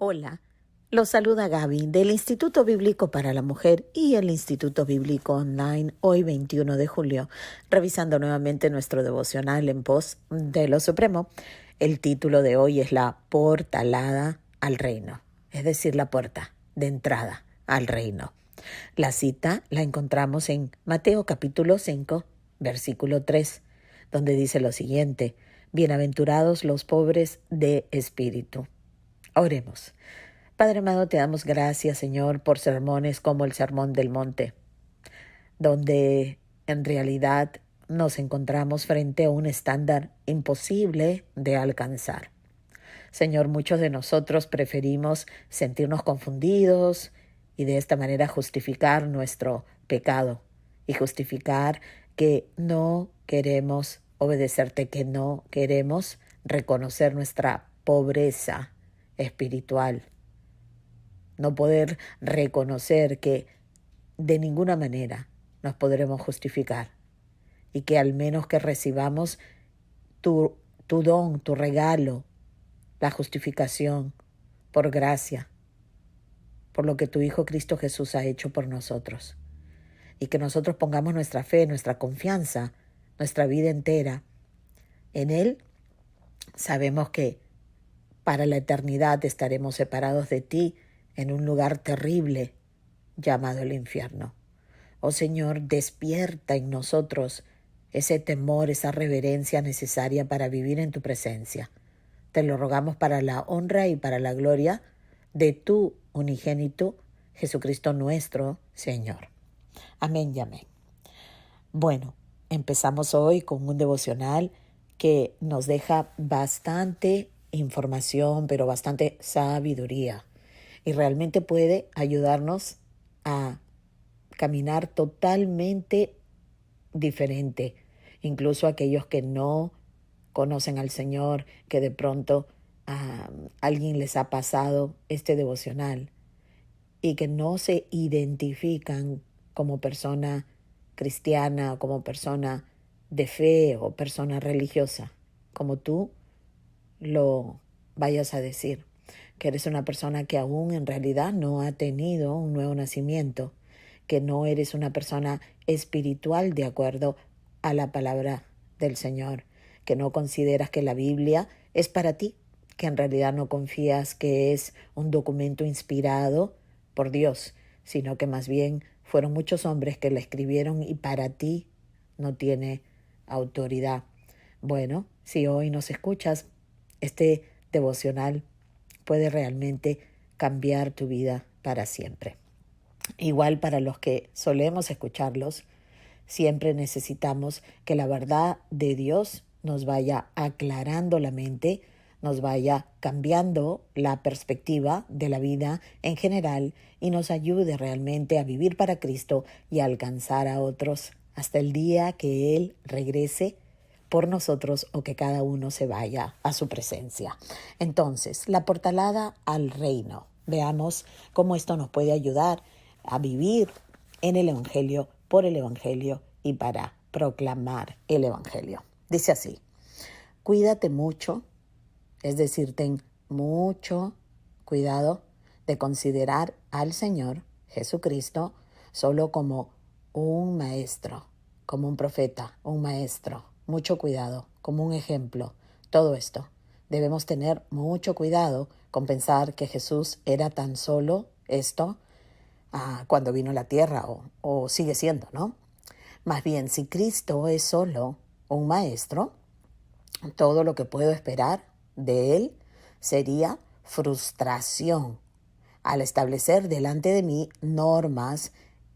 Hola, los saluda Gaby del Instituto Bíblico para la Mujer y el Instituto Bíblico Online, hoy 21 de julio, revisando nuevamente nuestro devocional en pos de lo Supremo. El título de hoy es la portalada al reino, es decir, la puerta de entrada al reino. La cita la encontramos en Mateo capítulo 5, versículo 3, donde dice lo siguiente: bienaventurados los pobres de espíritu. Oremos. Padre amado, te damos gracias, Señor, por sermones como el Sermón del Monte, donde en realidad nos encontramos frente a un estándar imposible de alcanzar. Señor, muchos de nosotros preferimos sentirnos confundidos y de esta manera justificar nuestro pecado y justificar que no queremos obedecerte, que no queremos reconocer nuestra pobreza espiritual. No poder reconocer que de ninguna manera nos podremos justificar y que al menos que recibamos tu don, tu regalo, la justificación por gracia, por lo que tu Hijo Cristo Jesús ha hecho por nosotros. Y que nosotros pongamos nuestra fe, nuestra confianza, nuestra vida entera en Él. Sabemos que para la eternidad estaremos separados de ti en un lugar terrible llamado el infierno. Oh Señor, despierta en nosotros ese temor, esa reverencia necesaria para vivir en tu presencia. Te lo rogamos para la honra y para la gloria de tu unigénito, Jesucristo nuestro Señor. Amén y amén. Bueno, empezamos hoy con un devocional que nos deja bastante información, pero bastante sabiduría. Y realmente puede ayudarnos a caminar totalmente diferente. Incluso aquellos que no conocen al Señor, que de pronto a alguien les ha pasado este devocional y que no se identifican como persona cristiana o como persona de fe o persona religiosa, como tú lo vayas a decir, que eres una persona que aún en realidad no ha tenido un nuevo nacimiento, que no eres una persona espiritual de acuerdo a la palabra del Señor, que no consideras que la Biblia es para ti, que en realidad no confías que es un documento inspirado por Dios, sino que más bien fueron muchos hombres que la escribieron y para ti no tiene autoridad. Bueno, si hoy nos escuchas, este devocional puede realmente cambiar tu vida para siempre. Igual para los que solemos escucharlos, siempre necesitamos que la verdad de Dios nos vaya aclarando la mente, nos vaya cambiando la perspectiva de la vida en general y nos ayude realmente a vivir para Cristo y a alcanzar a otros hasta el día que Él regrese por nosotros o que cada uno se vaya a su presencia. Entonces, la portalada al reino. Veamos cómo esto nos puede ayudar a vivir en el Evangelio, por el Evangelio y para proclamar el Evangelio. Dice así: cuídate mucho, es decir, ten mucho cuidado de considerar al Señor Jesucristo solo como un maestro, como un profeta, un maestro. Mucho cuidado, como un ejemplo. Todo esto. Debemos tener mucho cuidado con pensar que Jesús era tan solo esto cuando vino a la tierra o sigue siendo, ¿no? Más bien, si Cristo es solo un maestro, todo lo que puedo esperar de Él sería frustración al establecer delante de mí normas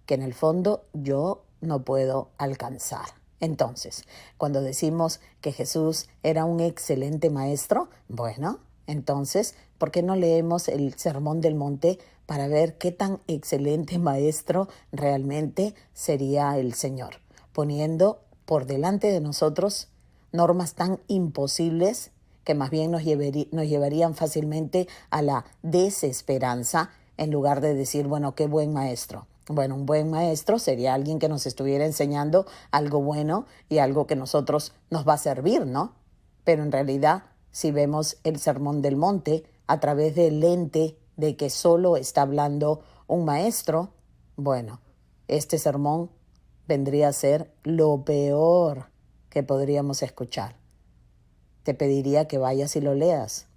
que en el fondo yo no puedo alcanzar. Entonces, cuando decimos que Jesús era un excelente maestro, bueno, entonces, ¿por qué no leemos el Sermón del Monte para ver qué tan excelente maestro realmente sería el Señor? Poniendo por delante de nosotros normas tan imposibles que más bien nos llevarían fácilmente a la desesperanza en lugar de decir, bueno, qué buen maestro. Bueno, un buen maestro sería alguien que nos estuviera enseñando algo bueno y algo que nosotros nos va a servir, ¿no? Pero en realidad, si vemos el Sermón del Monte, a través del lente de que solo está hablando un maestro, bueno, este sermón vendría a ser lo peor que podríamos escuchar. Te pediría que vayas y lo leas.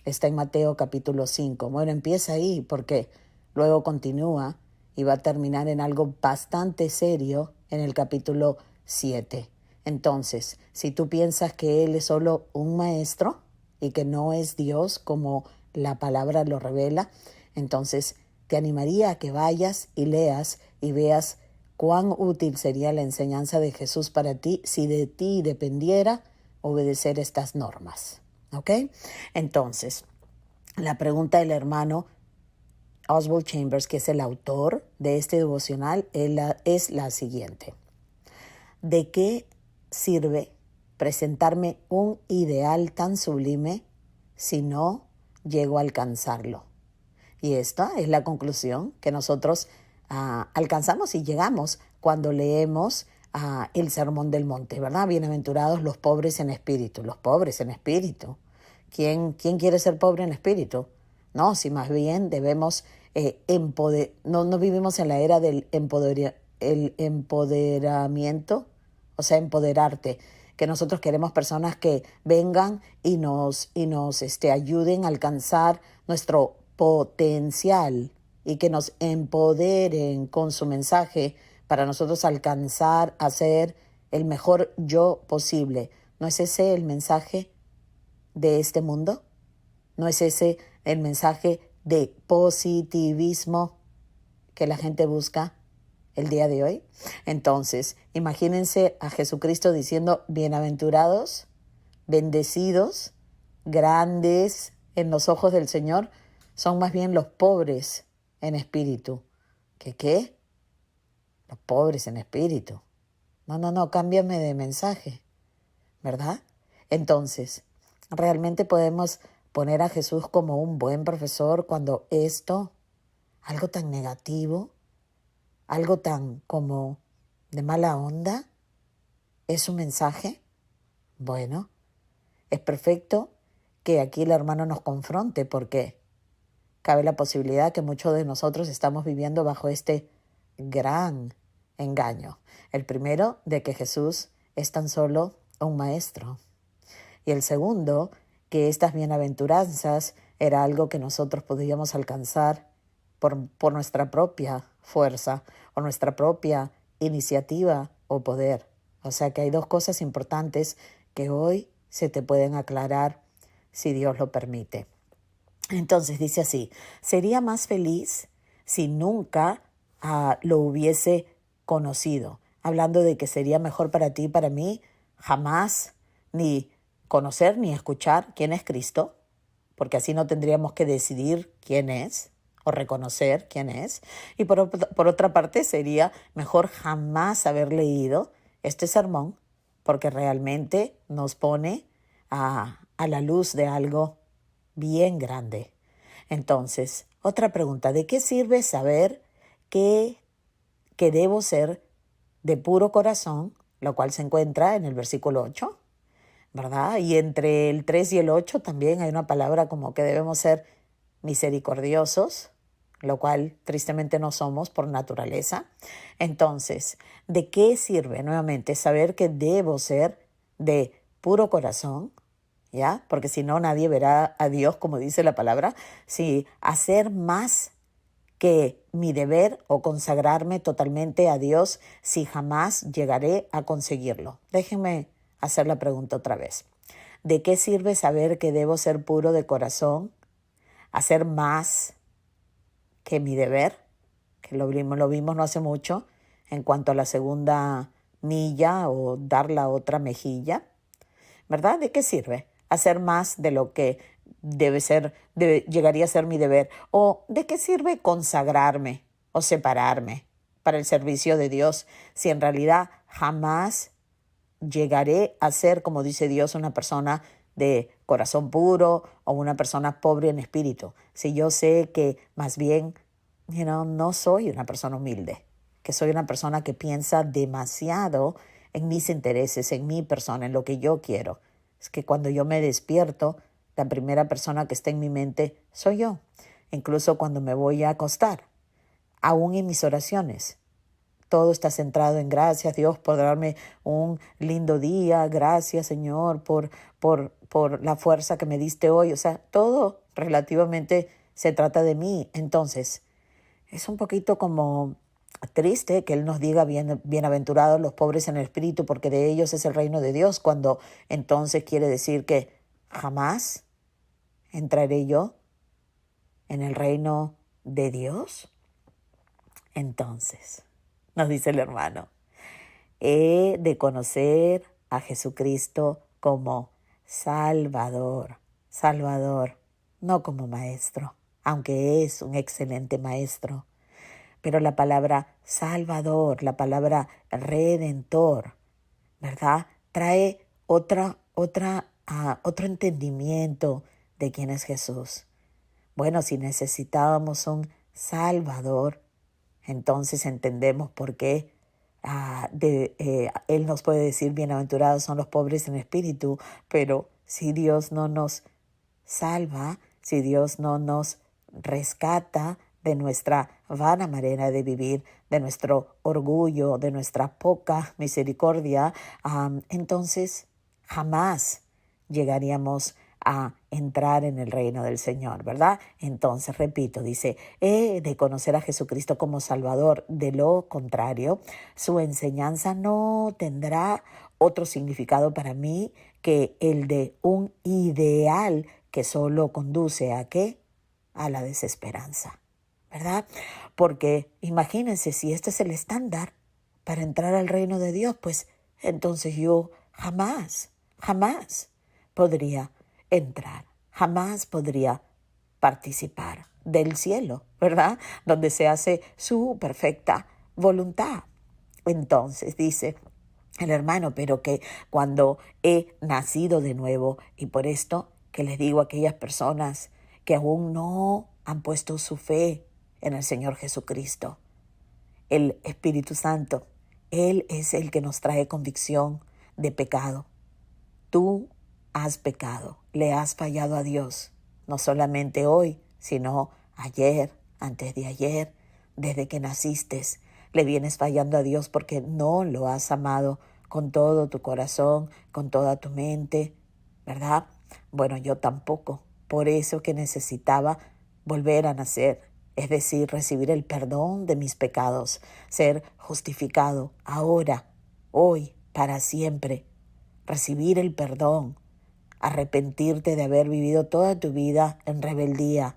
Está en Mateo capítulo 5. Bueno, empieza ahí porque luego continúa y va a terminar en algo bastante serio en el capítulo 7. Entonces, si tú piensas que Él es solo un maestro y que no es Dios como la palabra lo revela, entonces te animaría a que vayas y leas y veas cuán útil sería la enseñanza de Jesús para ti si de ti dependiera obedecer estas normas. ¿Ok? Entonces, la pregunta del hermano Oswald Chambers, que es el autor de este devocional, es la siguiente. ¿De qué sirve presentarme un ideal tan sublime si no llego a alcanzarlo? Y esta es la conclusión que nosotros alcanzamos y llegamos cuando leemos el Sermón del Monte, ¿verdad? Bienaventurados los pobres en espíritu, los pobres en espíritu. ¿Quién quiere ser pobre en espíritu? No, si más bien debemos no vivimos en la era del empoderamiento, o sea, empoderarte, que nosotros queremos personas que vengan y nos ayuden a alcanzar nuestro potencial y que nos empoderen con su mensaje para nosotros alcanzar a ser el mejor yo posible. ¿No es ese el mensaje de este mundo? ¿No es ese el mensaje de positivismo que la gente busca el día de hoy? Entonces, imagínense a Jesucristo diciendo, bienaventurados, bendecidos, grandes en los ojos del Señor, son más bien los pobres en espíritu. ¿Qué? Los pobres en espíritu. No, cámbiame de mensaje, ¿verdad? Entonces, ¿realmente podemos poner a Jesús como un buen profesor cuando esto, algo tan negativo, algo tan como de mala onda, es un mensaje? Bueno, es perfecto que aquí el hermano nos confronte porque cabe la posibilidad que muchos de nosotros estamos viviendo bajo este gran engaño. El primero, de que Jesús es tan solo un maestro. Y el segundo, que estas bienaventuranzas era algo que nosotros podíamos alcanzar por nuestra propia fuerza o nuestra propia iniciativa o poder. O sea que hay dos cosas importantes que hoy se te pueden aclarar si Dios lo permite. Entonces dice así, sería más feliz si nunca lo hubiese conocido. Hablando de que sería mejor para ti y para mí jamás ni conocer ni escuchar quién es Cristo, porque así no tendríamos que decidir quién es o reconocer quién es. Y por otra parte sería mejor jamás haber leído este sermón, porque realmente nos pone a la luz de algo bien grande. Entonces, otra pregunta, ¿de qué sirve saber que debo ser de puro corazón, lo cual se encuentra en el versículo 8, ¿verdad? Y entre el 3 y el 8 también hay una palabra como que debemos ser misericordiosos, lo cual tristemente no somos por naturaleza. Entonces, ¿de qué sirve nuevamente saber que debo ser de puro corazón? ¿Ya? Porque si no, nadie verá a Dios, como dice la palabra. Si hacer más que mi deber o consagrarme totalmente a Dios, si jamás llegaré a conseguirlo. Déjenme hacer la pregunta otra vez. ¿De qué sirve saber que debo ser puro de corazón? ¿Hacer más que mi deber? Que lo vimos no hace mucho en cuanto a la segunda milla o dar la otra mejilla. ¿Verdad? ¿De qué sirve? Hacer más de lo que llegaría a ser mi deber. ¿O de qué sirve consagrarme o separarme para el servicio de Dios si en realidad jamás llegaré a ser, como dice Dios, una persona de corazón puro o una persona pobre en espíritu? Si yo sé que más bien, no soy una persona humilde, que soy una persona que piensa demasiado en mis intereses, en mi persona, en lo que yo quiero. Es que cuando yo me despierto, La primera persona que está en mi mente soy yo, incluso cuando me voy a acostar, aún en mis oraciones. Todo está centrado en gracias, Dios, por darme un lindo día. Gracias, Señor, por la fuerza que me diste hoy. O sea, todo relativamente se trata de mí. Entonces, es un poquito como triste que Él nos diga bienaventurados los pobres en el espíritu, porque de ellos es el reino de Dios, cuando entonces quiere decir que jamás entraré yo en el reino de Dios. Entonces, nos dice el hermano, he de conocer a Jesucristo como Salvador, Salvador, no como maestro, aunque es un excelente maestro. Pero la palabra Salvador, la palabra Redentor, ¿verdad? Trae otro entendimiento de quién es Jesús. Bueno, si necesitábamos un Salvador, entonces entendemos por qué Él nos puede decir bienaventurados son los pobres en espíritu, pero si Dios no nos salva, si Dios no nos rescata de nuestra vana manera de vivir, de nuestro orgullo, de nuestra poca misericordia, entonces jamás llegaríamos a entrar en el reino del Señor, ¿verdad? Entonces, repito, dice, he de conocer a Jesucristo como Salvador. De lo contrario, su enseñanza no tendrá otro significado para mí que el de un ideal que solo conduce ¿a qué? A la desesperanza, ¿verdad? Porque imagínense, si este es el estándar para entrar al reino de Dios, pues entonces yo jamás podría entrar, jamás podría participar del cielo, ¿verdad? Donde se hace su perfecta voluntad. Entonces dice el hermano, pero que cuando he nacido de nuevo, y por esto que les digo a aquellas personas que aún no han puesto su fe en el Señor Jesucristo, el Espíritu Santo, Él es el que nos trae convicción de pecado. Tú has pecado, le has fallado a Dios, no solamente hoy, sino ayer, antes de ayer, desde que naciste, le vienes fallando a Dios porque no lo has amado con todo tu corazón, con toda tu mente, ¿verdad? Bueno, yo tampoco, por eso que necesitaba volver a nacer, es decir, recibir el perdón de mis pecados, ser justificado ahora, hoy, para siempre, recibir el perdón, arrepentirte de haber vivido toda tu vida en rebeldía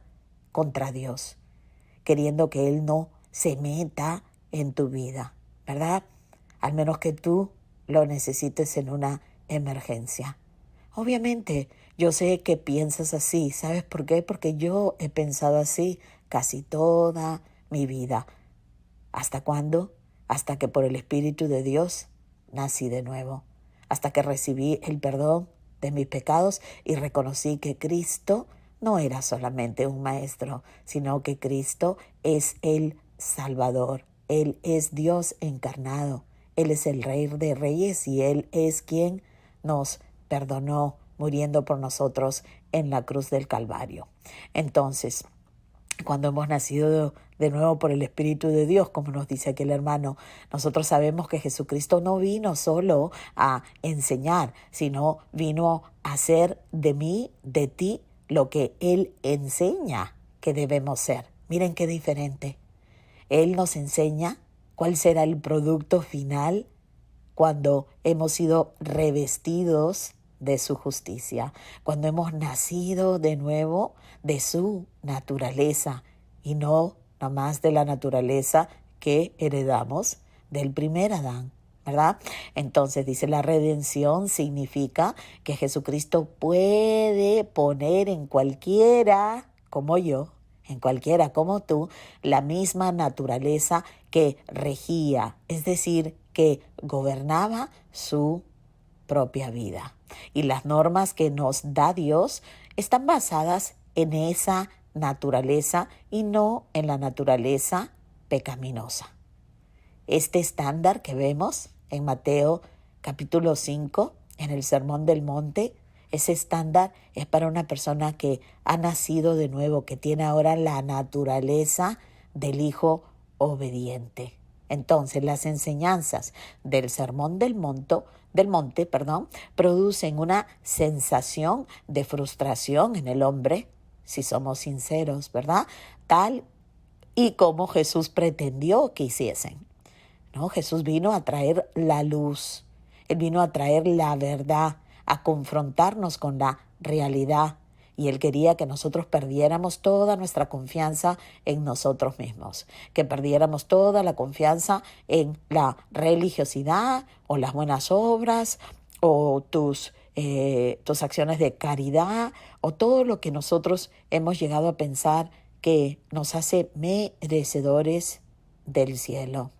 contra Dios, queriendo que Él no se meta en tu vida, ¿verdad? Al menos que tú lo necesites en una emergencia. Obviamente, yo sé que piensas así. ¿Sabes por qué? Porque yo he pensado así casi toda mi vida. ¿Hasta cuándo? Hasta que por el Espíritu de Dios nací de nuevo. Hasta que recibí el perdón de mis pecados y reconocí que Cristo no era solamente un maestro, sino que Cristo es el Salvador. Él es Dios encarnado. Él es el Rey de Reyes y Él es quien nos perdonó muriendo por nosotros en la cruz del Calvario. Entonces, cuando hemos nacido de nuevo por el Espíritu de Dios, como nos dice aquí el hermano, nosotros sabemos que Jesucristo no vino solo a enseñar, sino vino a hacer de mí, de ti, lo que Él enseña que debemos ser. Miren qué diferente. Él nos enseña cuál será el producto final cuando hemos sido revestidos de su justicia, cuando hemos nacido de nuevo de su naturaleza y no nomás de la naturaleza que heredamos del primer Adán, ¿verdad? Entonces dice, la redención significa que Jesucristo puede poner en cualquiera como yo, en cualquiera como tú, la misma naturaleza que regía, es decir, que gobernaba su propia vida. Y las normas que nos da Dios están basadas en esa naturaleza y no en la naturaleza pecaminosa. Este estándar que vemos en Mateo capítulo 5, en el Sermón del Monte, Ese estándar es para una persona que ha nacido de nuevo, que tiene ahora la naturaleza del hijo obediente. Entonces, las enseñanzas del sermón del monte, producen una sensación de frustración en el hombre, si somos sinceros, ¿verdad? Tal y como Jesús pretendió que hiciesen, ¿no? Jesús vino a traer la luz, Él vino a traer la verdad, a confrontarnos con la realidad. Y Él quería que nosotros perdiéramos toda nuestra confianza en nosotros mismos, que perdiéramos toda la confianza en la religiosidad o las buenas obras o tus acciones de caridad o todo lo que nosotros hemos llegado a pensar que nos hace merecedores del cielo.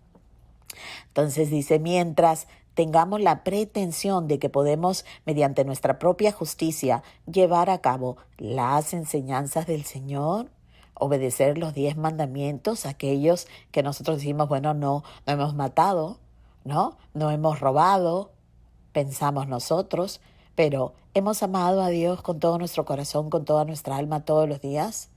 Entonces dice, mientras tengamos la pretensión de que podemos, mediante nuestra propia justicia, llevar a cabo las enseñanzas del Señor, obedecer los 10 mandamientos, aquellos que nosotros decimos, bueno, no hemos matado, no hemos robado, pensamos nosotros, pero hemos amado a Dios con todo nuestro corazón, con toda nuestra alma todos los días.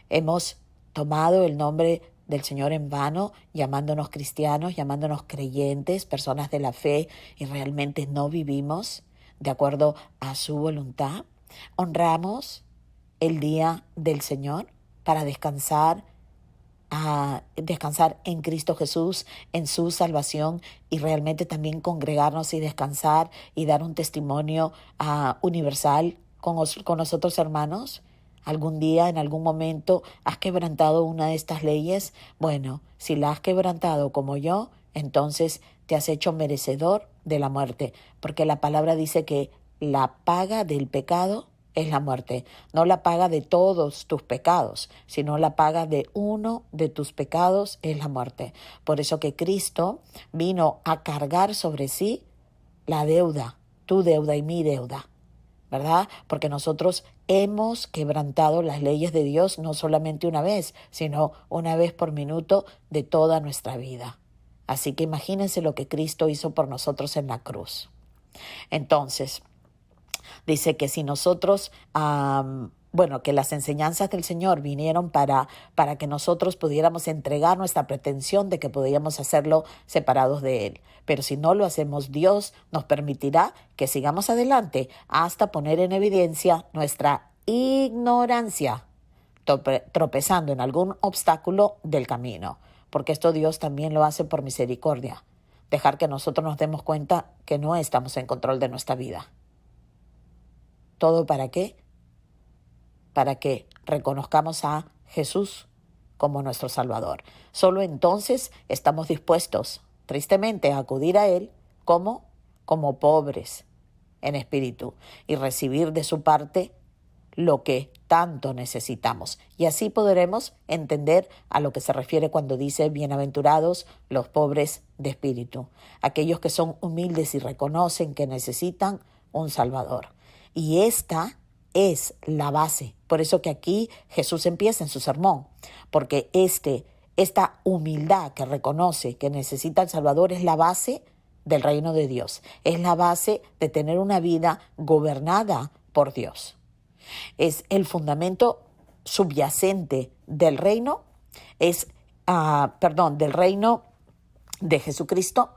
Hemos tomado el nombre del Señor en vano, llamándonos cristianos, llamándonos creyentes, personas de la fe, y realmente no vivimos de acuerdo a su voluntad. Honramos el día del Señor para descansar en Cristo Jesús, en su salvación, y realmente también congregarnos y descansar y dar un testimonio universal con nosotros hermanos. ¿Algún día, en algún momento, has quebrantado una de estas leyes? Bueno, si la has quebrantado como yo, entonces te has hecho merecedor de la muerte, porque la palabra dice que la paga del pecado es la muerte. No la paga de todos tus pecados, sino la paga de uno de tus pecados es la muerte. Por eso que Cristo vino a cargar sobre sí la deuda, tu deuda y mi deuda, ¿verdad? Porque nosotros hemos quebrantado las leyes de Dios no solamente una vez, sino una vez por minuto de toda nuestra vida. Así que imagínense lo que Cristo hizo por nosotros en la cruz. Entonces, dice que si nosotros, que las enseñanzas del Señor vinieron para que nosotros pudiéramos entregar nuestra pretensión de que podíamos hacerlo separados de Él. Pero si no lo hacemos, Dios nos permitirá que sigamos adelante hasta poner en evidencia nuestra ignorancia, tropezando en algún obstáculo del camino. Porque esto Dios también lo hace por misericordia. Dejar que nosotros nos demos cuenta que no estamos en control de nuestra vida. ¿Todo para qué? Para que reconozcamos a Jesús como nuestro Salvador. Solo entonces estamos dispuestos, tristemente, a acudir a Él como pobres en espíritu y recibir de su parte lo que tanto necesitamos. Y así podremos entender a lo que se refiere cuando dice bienaventurados los pobres de espíritu, aquellos que son humildes y reconocen que necesitan un Salvador. Y esta es la base. Por eso que aquí Jesús empieza en su sermón, porque esta humildad que reconoce que necesita el Salvador es la base del reino de Dios. Es la base de tener una vida gobernada por Dios. Es el fundamento subyacente del reino, del reino de Jesucristo,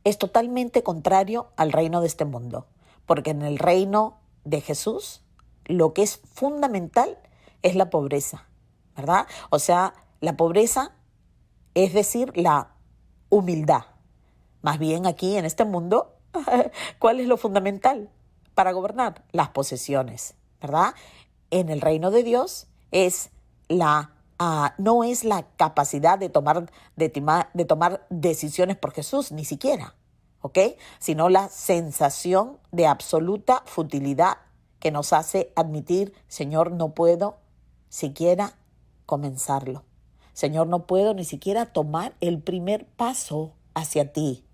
es totalmente contrario al reino de este mundo, porque en el reino de Jesús lo que es fundamental es la pobreza, ¿verdad? O sea, la pobreza, es decir, la humildad. Más bien aquí en este mundo, ¿cuál es lo fundamental para gobernar? Las posesiones, ¿verdad? En el reino de Dios no es la capacidad de tomar decisiones por Jesús, ni siquiera, ¿ok? Sino la sensación de absoluta futilidad que nos hace admitir, Señor, no puedo siquiera comenzarlo. Señor, no puedo ni siquiera tomar el primer paso hacia ti,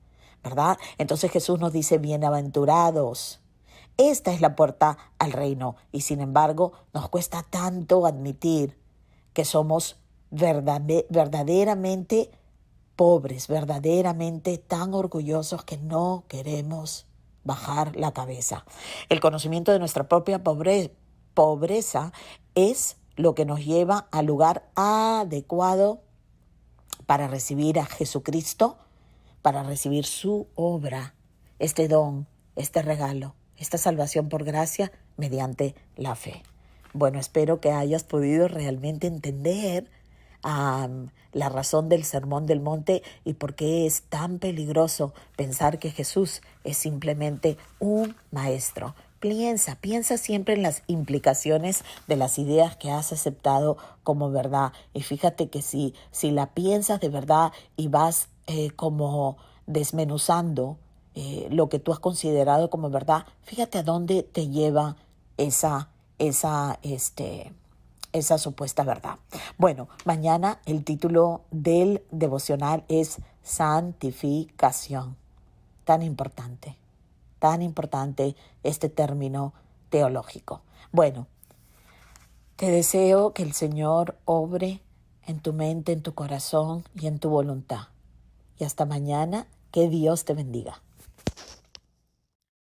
¿verdad? Entonces Jesús nos dice, bienaventurados. Esta es la puerta al reino y sin embargo nos cuesta tanto admitir que somos verdaderamente pobres, verdaderamente tan orgullosos que no queremos bajar la cabeza. El conocimiento de nuestra propia pobreza es lo que nos lleva al lugar adecuado para recibir a Jesucristo, para recibir su obra, este don, este regalo, esta salvación por gracia mediante la fe. Bueno, espero que hayas podido realmente entender la razón del Sermón del Monte y por qué es tan peligroso pensar que Jesús es simplemente un maestro. Piensa siempre en las implicaciones de las ideas que has aceptado como verdad. Y fíjate que si la piensas de verdad y vas como desmenuzando lo que tú has considerado como verdad, fíjate a dónde te lleva esa supuesta verdad. Bueno, mañana el título del devocional es santificación. Tan importante este término teológico. Bueno, te deseo que el Señor obre en tu mente, en tu corazón y en tu voluntad. Y hasta mañana, que Dios te bendiga.